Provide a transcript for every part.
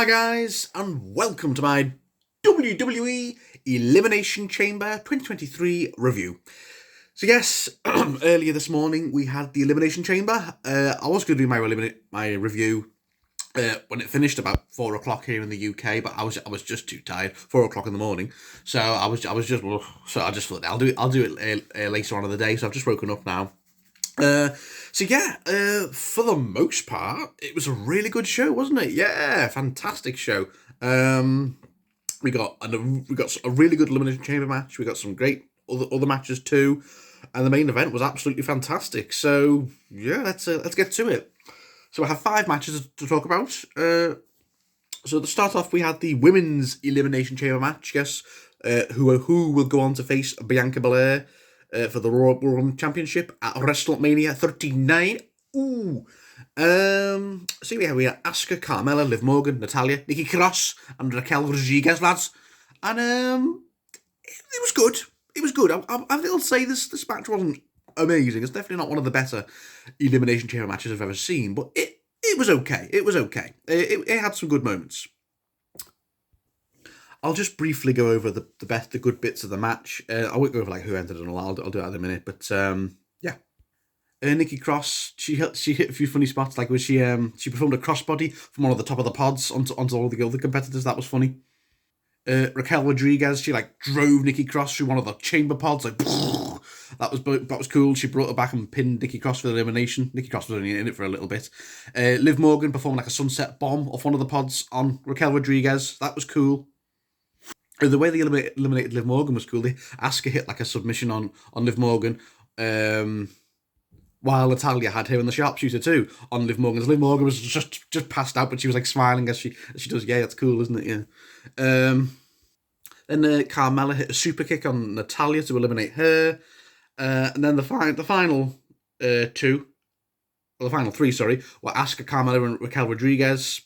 Hi guys, and welcome to my WWE Elimination Chamber 2023 review. So yes, earlier this morning we had the Elimination Chamber. I was going to do my review when it finished about 4 o'clock here in the UK, but I was just too tired. 4 o'clock in the morning, so I just thought I'll do it later on in the day. So I've just woken up now. For the most part, it was a really good show, wasn't it? Yeah, fantastic show. We got a really good Elimination Chamber match. We got some great other matches too, and the main event was absolutely fantastic. So yeah, let's get to it. So I have 5 matches to talk about. So to start off, we had the women's Elimination Chamber match. Yes, who will go on to face Bianca Belair for the Raw Women's Championship at WrestleMania 39. Ooh. So yeah, we had Asuka, Carmella, Liv Morgan, Natalya, Nikki Cross, and Raquel Rodriguez, lads. And it was good. It was good. I will say this match wasn't amazing. It's definitely not one of the better Elimination Chamber matches I've ever seen, but it was okay. It was okay. It had some good moments. I'll just briefly go over the good bits of the match. I won't go over like who entered and all. I'll do that in a minute. But yeah, Nikki Cross, she hit a few funny spots. Like she performed a crossbody from one of the top of the pods onto all the other competitors. That was funny. Raquel Rodriguez, she like drove Nikki Cross through one of the chamber pods. Like that was cool. She brought her back and pinned Nikki Cross for the elimination. Nikki Cross was only in it for a little bit. Liv Morgan performed like a sunset bomb off one of the pods on Raquel Rodriguez. That was cool. The way they eliminated Liv Morgan was cool. Asuka hit like a submission on Liv Morgan, while Natalya had her in the sharpshooter too on Liv Morgan. Liv Morgan was just passed out, but she was like smiling as she does. Yeah, that's cool, isn't it? Yeah. Then Carmella hit a super kick on Natalya to eliminate her, and then the final three, were Asuka, Carmella, and Raquel Rodriguez.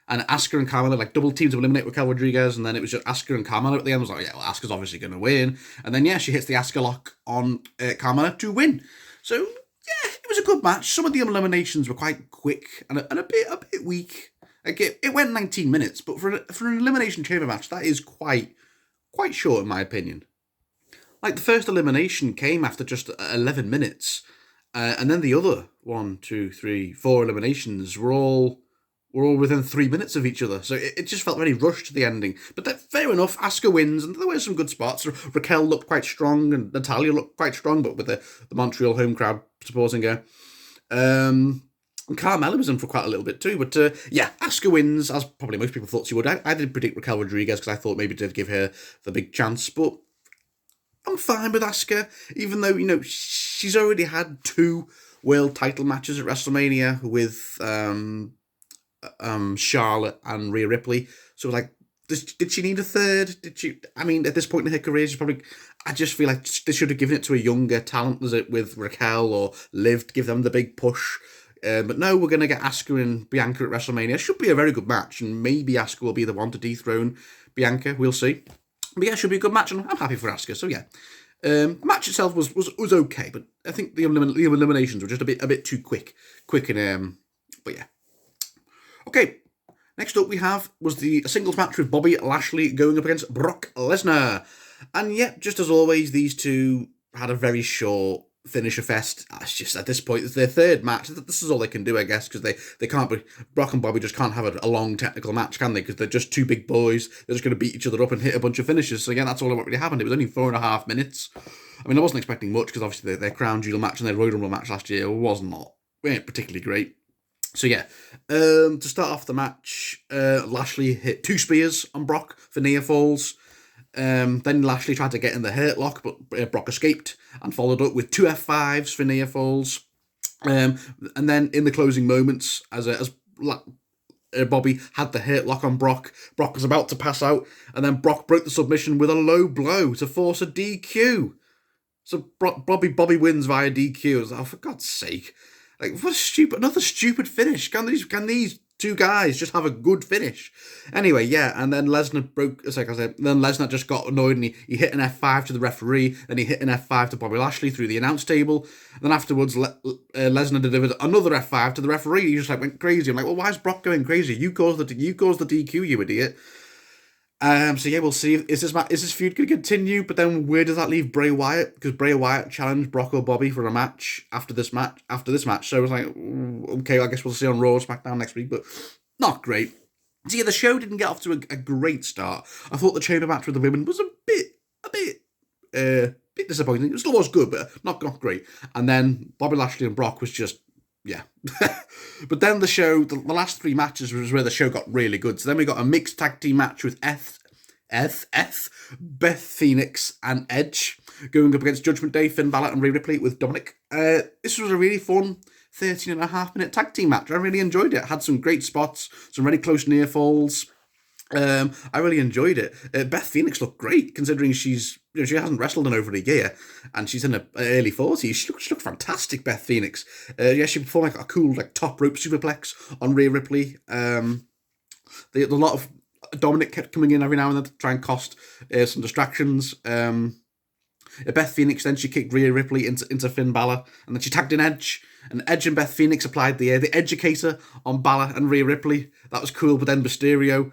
And Asuka and Carmella like double teamed to eliminate Raquel Rodriguez, and then it was just Asuka and Carmella at the end. I was like, yeah, well, Asuka's obviously going to win. And then yeah, she hits the Asuka lock on Carmella to win. So yeah, it was a good match. Some of the eliminations were quite quick and a bit weak. Like it went 19 minutes, but for an elimination chamber match, that is quite short in my opinion. Like the first elimination came after just 11 minutes, and then the other 1, 2, 3, 4 eliminations were all within 3 minutes of each other. So it just felt very rushed to the ending. But fair enough, Asuka wins, and there were some good spots. Raquel looked quite strong, and Natalya looked quite strong, but with the Montreal home crowd supporting her. And Carmella was in for quite a little bit too. But yeah, Asuka wins, as probably most people thought she would. I did predict Raquel Rodriguez, because I thought maybe they'd give her the big chance. But I'm fine with Asuka, even though, she's already had 2 world title matches at WrestleMania with Charlotte and Rhea Ripley. So like, did she need a third? Did she? I mean, at this point in her career, she's probably. I just feel like they should have given it to a younger talent, was it with Raquel or Liv, to give them the big push. But no, we're going to get Asuka and Bianca at WrestleMania. Should be a very good match, and maybe Asuka will be the one to dethrone Bianca. We'll see. But yeah, it should be a good match, and I'm happy for Asuka. So yeah, the match itself was okay, but I think the eliminations were just a bit too quick and but yeah. Okay, next up was the singles match with Bobby Lashley going up against Brock Lesnar. And yeah, just as always, these two had a very short finisher fest. It's just, at this point, it's their third match. This is all they can do, I guess, because they can't be... Brock and Bobby just can't have a long technical match, can they? Because they're just 2 big boys. They're just going to beat each other up and hit a bunch of finishes. So again, that's all that really happened. It was only 4.5 minutes. I mean, I wasn't expecting much, because obviously their Crown Jewel weren't particularly great. So yeah, to start off the match, Lashley hit 2 spears on Brock for near falls. Then Lashley tried to get in the hurt lock, but Brock escaped and followed up with 2 F5s for near falls. And then in the closing moments, as Bobby had the hurt lock on Brock was about to pass out, and then Brock broke the submission with a low blow to force a DQ. So Bobby wins via DQ. I was like, oh, for God's sake. Like, what another stupid finish. Can these 2 two guys just have a good finish. Anyway, yeah, and then Lesnar broke, like I said, then Lesnar just got annoyed and he hit an F5 to the referee, then he hit an F5 to Bobby Lashley through the announce table, and then afterwards Lesnar delivered another F5 to the referee. He just like went crazy. I'm like, well, why is Brock going crazy? You caused the DQ, you idiot. So yeah, we'll see. Is this feud going to continue? But then where does that leave Bray Wyatt? Because Bray Wyatt challenged Brock or Bobby for a match after this match. So I was like, okay, I guess we'll see on Raw or SmackDown next week, but not great. So yeah, the show didn't get off to a great start. I thought the chamber match with the women was a bit disappointing. It still was good, but not great. And then Bobby Lashley and Brock was just, yeah. But then the last three matches was where the show got really good. So then we got a mixed tag team match with Beth Phoenix and Edge going up against Judgment Day, Finn Balor and Rhea Ripley with Dominic. This was a really fun 13.5-minute tag team match. I really enjoyed it. Had some great spots, some really close near falls. I really enjoyed it. Beth Phoenix looked great, considering she hasn't wrestled in over a year, and she's in her early 40s. She looked fantastic, Beth Phoenix. She performed like a cool top rope superplex on Rhea Ripley. A lot of Dominic kept coming in every now and then to try and cost some distractions. Beth Phoenix, then she kicked Rhea Ripley into Finn Balor, and then she tagged in Edge, and Edge and Beth Phoenix applied the educator on Balor and Rhea Ripley. That was cool, but then Mysterio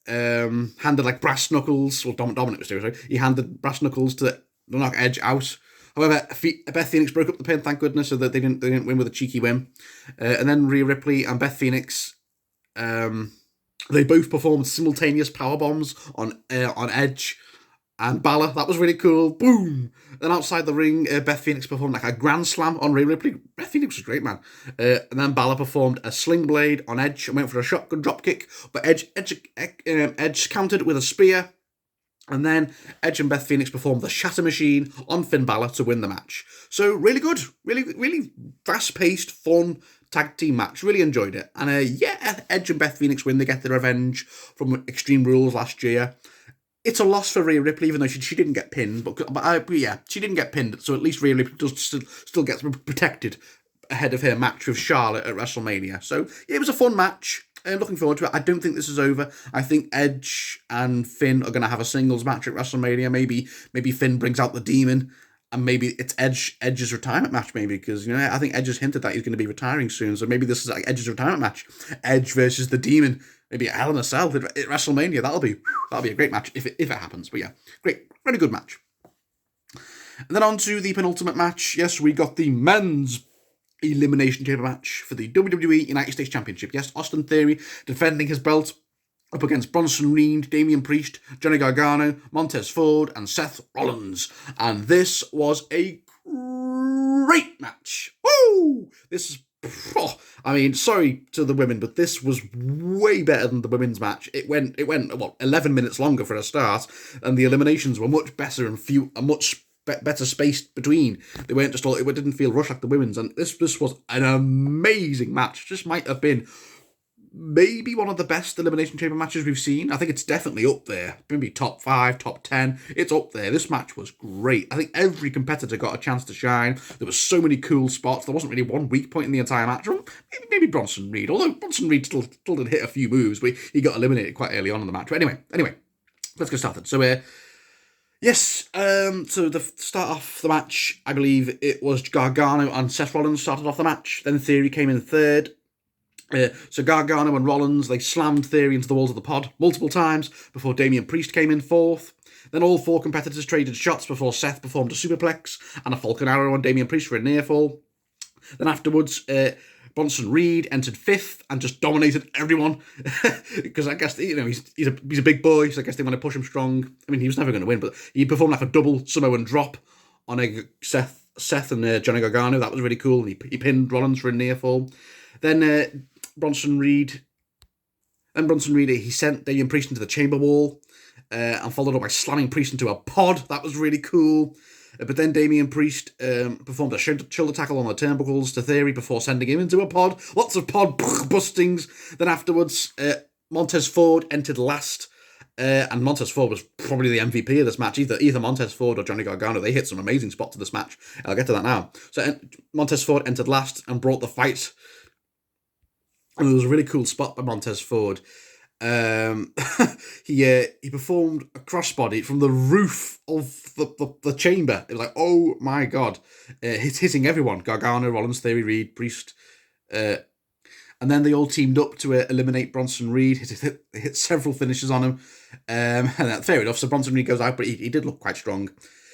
handed like brass knuckles, or Dominic Mysterio, sorry, he handed brass knuckles to knock Edge out. However, Beth Phoenix broke up the pin, thank goodness, so that they didn't win with a cheeky win. And then Rhea Ripley and Beth Phoenix, they both performed simultaneous power bombs on Edge and Balor. That was really cool. Boom! Then outside the ring, Beth Phoenix performed like a grand slam on Rhea Ripley. Beth Phoenix was great, man. And then Balor performed a sling blade on Edge and went for a shotgun dropkick, but Edge countered with a spear. And then Edge and Beth Phoenix performed the Shatter Machine on Finn Balor to win the match. So really good, really fast-paced, fun tag team match. Really enjoyed it. And Edge and Beth Phoenix win. They get their revenge from Extreme Rules last year. It's a loss for Rhea Ripley, even though she didn't get pinned. But she didn't get pinned, so at least Rhea Ripley does still gets protected ahead of her match with Charlotte at WrestleMania. So yeah, it was a fun match. Looking forward to it. I don't think this is over. I think Edge and Finn are going to have a singles match at WrestleMania. Maybe Finn brings out the demon, and maybe it's Edge's retirement match. Maybe because I think Edge has hinted that he's going to be retiring soon. So maybe this is like Edge's retirement match. Edge versus the Demon. Maybe Hell in a Cell at WrestleMania. That'll be a great match if it happens. But yeah, great, very good match. And then on to the penultimate match. Yes, we got the men's Elimination Chamber match for the WWE United States Championship. Yes, Austin Theory defending his belt up against Bronson Reed, Damian Priest, Johnny Gargano, Montez Ford, and Seth Rollins. And this was a great match. Woo! Sorry to the women, but this was way better than the women's match. It went 11 minutes longer for a start, and the eliminations were much better and much better spaced between. They weren't just all. It didn't feel rushed like the women's, and this was an amazing match. This might have been maybe one of the best Elimination Chamber matches we've seen. I think it's definitely up there. Maybe top 5, top 10. It's up there. This match was great. I think every competitor got a chance to shine. There were so many cool spots. There wasn't really one weak point in the entire match. Maybe Bronson Reed, although Bronson Reed still did hit a few moves, but he got eliminated quite early on in the match. But anyway, let's get started. So, yes, so to start off the match, I believe it was Gargano and Seth Rollins started off the match. Then Theory came in third. So Gargano and Rollins, they slammed Theory into the walls of the pod multiple times before Damian Priest came in fourth. Then all four competitors traded shots before Seth performed a superplex and a Falcon Arrow on Damian Priest for a near fall. Then afterwards, Bronson Reed entered fifth and just dominated everyone because I guess he's a big boy, so I guess they want to push him strong. I mean, he was never going to win, but he performed like a double Samoan drop on Seth and Johnny Gargano. That was really cool. And he pinned Rollins for a near fall. Then Bronson Reed, he sent Damian Priest into the chamber wall and followed up by slamming Priest into a pod. That was really cool. But then Damian Priest performed a shoulder tackle on the turnbuckles to Theory before sending him into a pod. Lots of pod bustings. Then afterwards, Montez Ford entered last. And Montez Ford was probably the MVP of this match. Either Montez Ford or Johnny Gargano. They hit some amazing spots to this match. I'll get to that now. So Montez Ford entered last and brought the fight And there was a really cool spot by Montez Ford. Um, he performed a crossbody from the roof of the chamber. It was like, oh my god, hitting everyone: Gargano, Rollins, Theory, Reed, Priest, uh, and then they all teamed up to eliminate Bronson Reed. Hit several finishes on him, and fair enough. So Bronson Reed goes out, but he did look quite strong.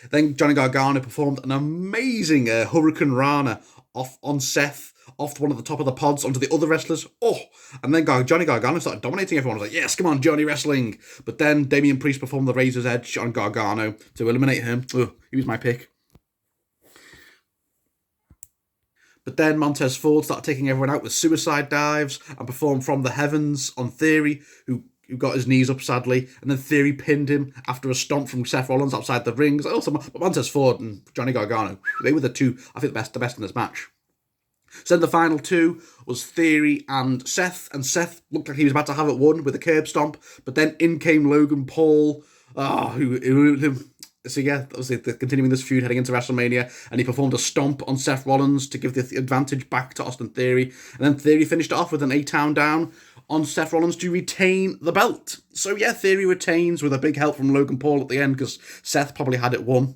Then Johnny Gargano performed an amazing Hurricane Rana off on Seth, off one of the top of the pods onto the other wrestlers. Oh, and then Johnny Gargano started dominating everyone. I was like, yes, come on, Johnny Wrestling. But then Damian Priest performed the Razor's Edge on Gargano to eliminate him. Oh, he was my pick. But then Montez Ford started taking everyone out with suicide dives and performed from the heavens on Theory, who got his knees up sadly, and then Theory pinned him after a stomp from Seth Rollins outside the ring. Also, but Montez Ford and Johnny Gargano, they were the two, I think, the best in this match. So then the final two was Theory and Seth looked like he was about to have it won with a curb stomp, but then in came Logan Paul, so yeah, obviously they're continuing this feud heading into WrestleMania, and he performed a stomp on Seth Rollins to give the advantage back to Austin Theory, and then Theory finished it off with an A-Town down on Seth Rollins to retain the belt. So yeah, Theory retains with a big help from Logan Paul at the end, because Seth probably had it won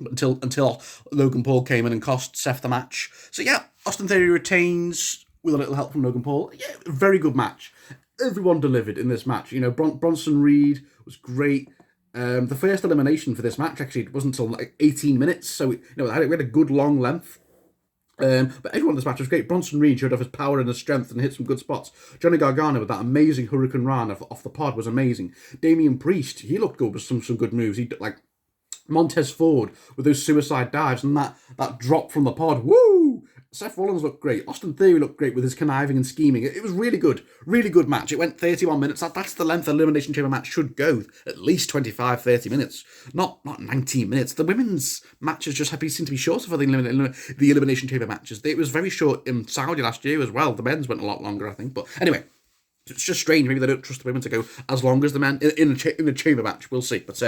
until Logan Paul came in and cost Seth the match. So yeah, Austin Theory retains with a little help from Logan Paul. Yeah, very good match. Everyone delivered in this match. You know, Bronson Reed was great. The first elimination for this match actually wasn't until like 18 minutes, so we had a good long length. But everyone in this match was great. Bronson Reed showed off his power and his strength and hit some good spots. Johnny Gargano with that amazing Hurricane Rana off the pod was amazing. Damian Priest, he looked good with some good moves. He like Montez Ford with those suicide dives and that drop from the pod. Woo! Seth Rollins looked great. Austin Theory looked great with his conniving and scheming. It was really good match. It went 31 minutes. That's the length an Elimination Chamber match should go. At least 25, 30 minutes. Not 19 minutes. The women's matches just seem to be shorter for the Elimination Chamber matches. It was very short in Saudi last year as well. The men's went a lot longer, I think. But anyway, it's just strange. Maybe they don't trust the women to go as long as the men in a chamber match. We'll see. But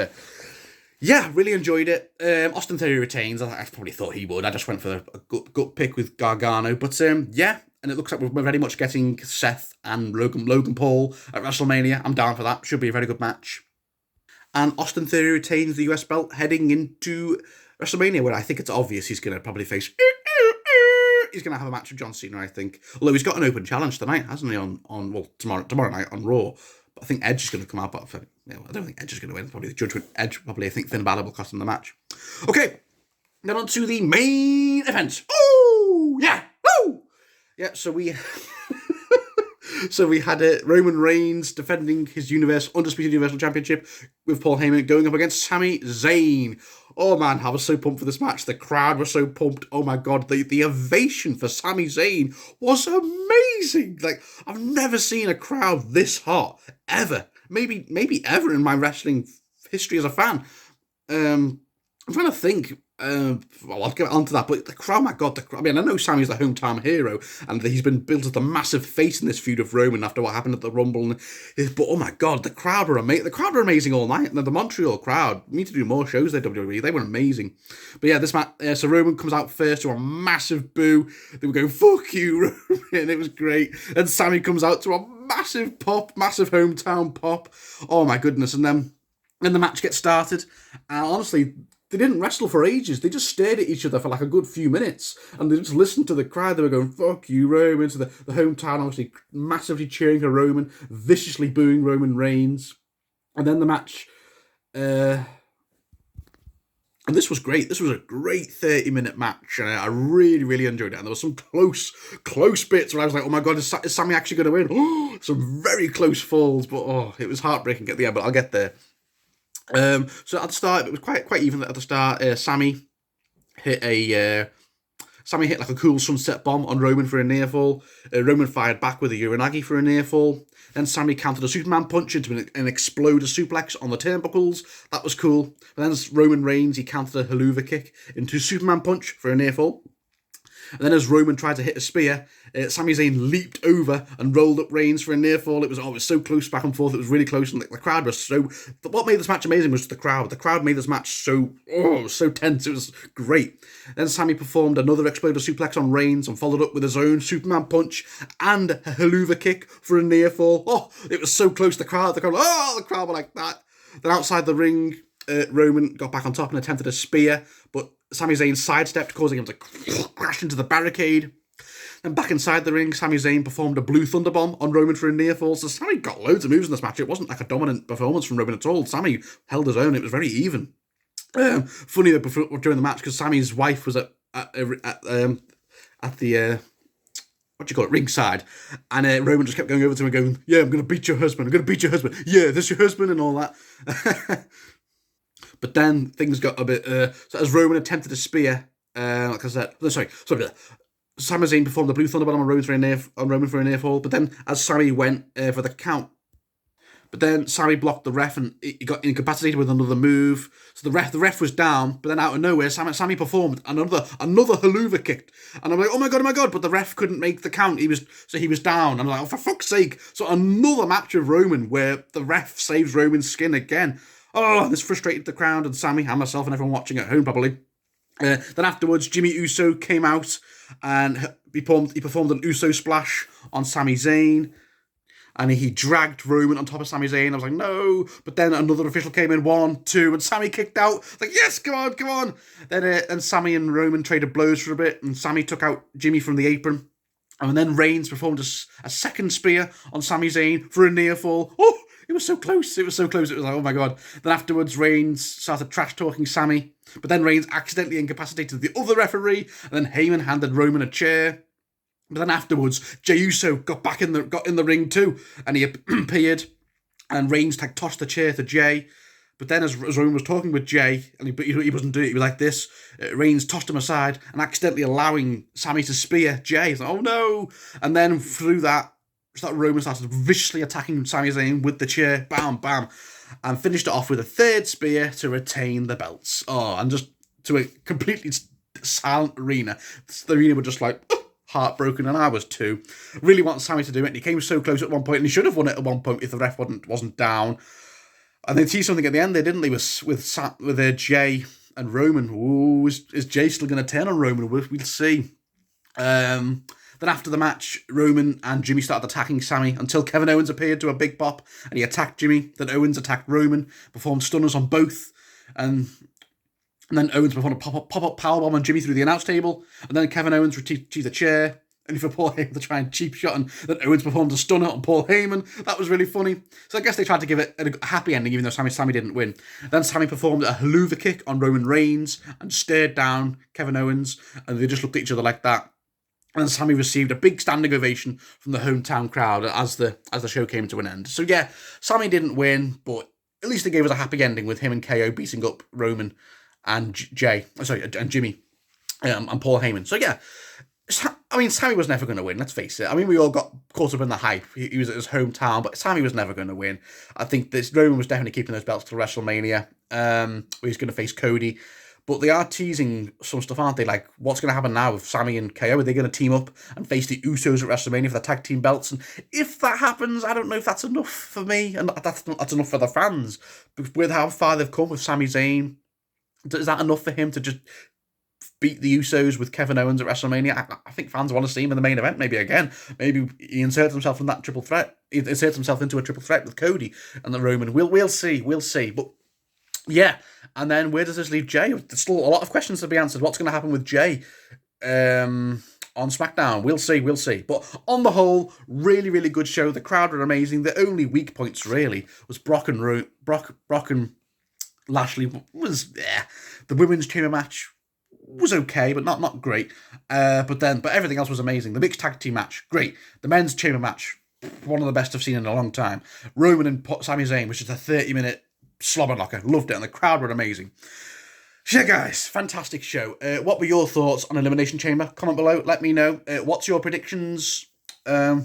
yeah, really enjoyed it. Austin Theory retains. I probably thought he would. I just went for a gut pick with Gargano. But yeah, and it looks like we're very much getting Seth and Logan Paul at WrestleMania. I'm down for that. Should be a very good match. And Austin Theory retains the US belt heading into WrestleMania, where I think it's obvious he's going to probably face... He's going to have a match with John Cena, I think. Although he's got an open challenge tonight, hasn't he, on tomorrow night on Raw. But I think Edge is going to come out, but I don't think Edge is going to win. Probably the judge with Edge. Probably I think Finn Balor will cost him the match. Okay, then on to the main event. Oh yeah, oh yeah. So we had Roman Reigns defending his undisputed Universal Championship with Paul Heyman going up against Sami Zayn. Oh man, I was so pumped for this match. The crowd was so pumped. Oh my god, the ovation for Sami Zayn was amazing. Like, I've never seen a crowd this hot ever. Maybe ever in my wrestling history as a fan. I'm trying to think. Well, I'll get onto that, but the crowd, my god, I mean, I know Sammy's the hometown hero, and he's been built as the massive face in this feud of Roman after what happened at the Rumble, but oh my god, the crowd were amazing. The crowd were amazing all night. The Montreal crowd, we need to do more shows there, WWE. They were amazing. But yeah, this match, so Roman comes out first to a massive boo. They were going, fuck you, Roman, and it was great. And Sammy comes out to a massive pop, massive hometown pop. Oh my goodness. And then the match gets started, and honestly, they didn't wrestle for ages. They just stared at each other for like a good few minutes. And they just listened to the crowd. They were going, fuck you, Roman. So the hometown obviously massively cheering for Roman, viciously booing Roman Reigns. And then the match... and this was great. This was a great 30-minute match. And I really, really enjoyed it. And there were some close bits where I was like, oh my God, is Sammy actually going to win? Some very close falls. But it was heartbreaking at the end. But I'll get there. So at the start, it was quite even at the start. Sammy hit like a cool sunset bomb on Roman for a near fall. Roman fired back with a Uranagi for a near fall. Then Sammy countered a Superman punch into an exploder suplex on the turnbuckles. That was cool. But then Roman Reigns, he countered a Helluva kick into Superman punch for a near fall. And then as Roman tried to hit a spear, Sami Zayn leaped over and rolled up Reigns for a near fall. It was so close back and forth. It was really close, and the crowd was so. What made this match amazing was the crowd. The crowd made this match so tense. It was great. Then Sami performed another exploder suplex on Reigns and followed up with his own Superman punch and a haluva kick for a near fall. Oh, it was so close. The crowd were like that. Then outside the ring, Roman got back on top and attempted a spear, but Sami Zayn sidestepped, causing him to crash into the barricade. Then back inside the ring, Sami Zayn performed a blue thunderbomb on Roman for a near fall. So Sami got loads of moves in this match. It wasn't like a dominant performance from Roman at all. Sami held his own. It was very even. Funny that during the match, because Sami's wife was at the ringside, and Roman just kept going over to him and going, "Yeah, I'm going to beat your husband. I'm going to beat your husband. Yeah, this your husband," and all that. But then things got a bit. So as Roman attempted a spear, like I said, sorry. Sami Zayn performed the blue thunderbomb on Roman for a near fall. But then as Sami went for the count, but then Sami blocked the ref and he got incapacitated with another move. So the ref was down, but then out of nowhere, Sami performed another haluva kick. And I'm like, oh my god! But the ref couldn't make the count. He was down. And I'm like, oh, for fuck's sake! So another match of Roman where the ref saves Roman's skin again. Oh, this frustrated the crowd and Sami and myself and everyone watching at home probably. Then afterwards, Jimmy Uso came out and he performed an Uso splash on Sami Zayn. And he dragged Roman on top of Sami Zayn. I was like, no. But then another official came in, 1, 2, and Sami kicked out. I was like, yes, come on. Then Sami and Roman traded blows for a bit, and Sami took out Jimmy from the apron. And then Reigns performed a second spear on Sami Zayn for a near fall. Oh, it was so close. It was like, oh my god. Then afterwards, Reigns started trash talking Sami. But then Reigns accidentally incapacitated the other referee. And then Heyman handed Roman a chair. But then afterwards, Jey Uso got in the ring too, and he appeared, and Reigns tossed the chair to Jey. But then as Roman was talking with Jey, and he wasn't doing it, he was like this, Reigns tossed him aside and accidentally allowing Sami to spear Jey. He's like, oh no! And then through that Roman started viciously attacking Sami Zayn with the chair, bam, bam, and finished it off with a third spear to retain the belts. Oh, and just to a completely silent arena. The arena were just like, heartbroken, and I was too. Really want Sami to do it, and he came so close at one point, and he should have won it at one point if the ref wasn't down. And they teased something at the end there, didn't they, with Jey and Roman. Ooh, is Jey still going to turn on Roman? We'll see. Then after the match, Roman and Jimmy started attacking Sami until Kevin Owens appeared to a big pop, and he attacked Jimmy. Then Owens attacked Roman, performed stunners on both, and then Owens performed a pop-up powerbomb on Jimmy through the announce table. And then Kevin Owens retrieved the chair, and for Paul Heyman to try and cheap shot. And then Owens performed a stunner on Paul Heyman. That was really funny. So I guess they tried to give it a happy ending, even though Sami didn't win. Then Sami performed a haluva kick on Roman Reigns and stared down Kevin Owens. And they just looked at each other like that. And Sami received a big standing ovation from the hometown crowd as the show came to an end. So yeah, Sami didn't win, but at least they gave us a happy ending with him and KO beating up Roman and Jimmy, and Paul Heyman. So yeah, I mean, Sami was never going to win, let's face it. I mean, we all got caught up in the hype. He was at his hometown, but Sami was never going to win. I think Roman was definitely keeping those belts till WrestleMania, where he's going to face Cody. But they are teasing some stuff, aren't they? Like, what's going to happen now with Sami and KO? Are they going to team up and face the Usos at WrestleMania for the tag team belts? And if that happens, I don't know if that's enough for me, and that's enough for the fans. But with how far they've come with Sami Zayn, is that enough for him to just beat the Usos with Kevin Owens at WrestleMania? I think fans want to see him in the main event, maybe again. Maybe he inserts himself in that triple threat. He inserts himself into a triple threat with Cody and the Roman. We'll see. But yeah, and then where does this leave Jey? There's still a lot of questions to be answered. What's going to happen with Jey on SmackDown? We'll see. But on the whole, really, really good show. The crowd were amazing. The only weak points really was Brock and Lashley was the women's chamber match was okay, but not great. But everything else was amazing. The mixed tag team match, great. The men's chamber match, one of the best I've seen in a long time. Roman and Sami Zayn, which is a 30-minute slobber knocker, loved it, and the crowd were amazing. So yeah, guys, fantastic show. What were your thoughts on Elimination Chamber? Comment below, let me know. What's your predictions? Are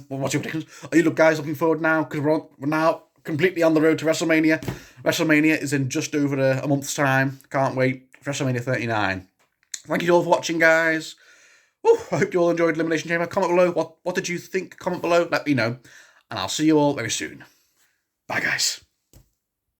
you guys looking forward now? Because we're now completely on the road to WrestleMania. WrestleMania is in just over a month's time. Can't wait for WrestleMania 39. Thank you all for watching, guys. Oh, I hope you all enjoyed Elimination Chamber. Comment below. What did you think? Comment below. Let me know. And I'll see you all very soon. Bye, guys.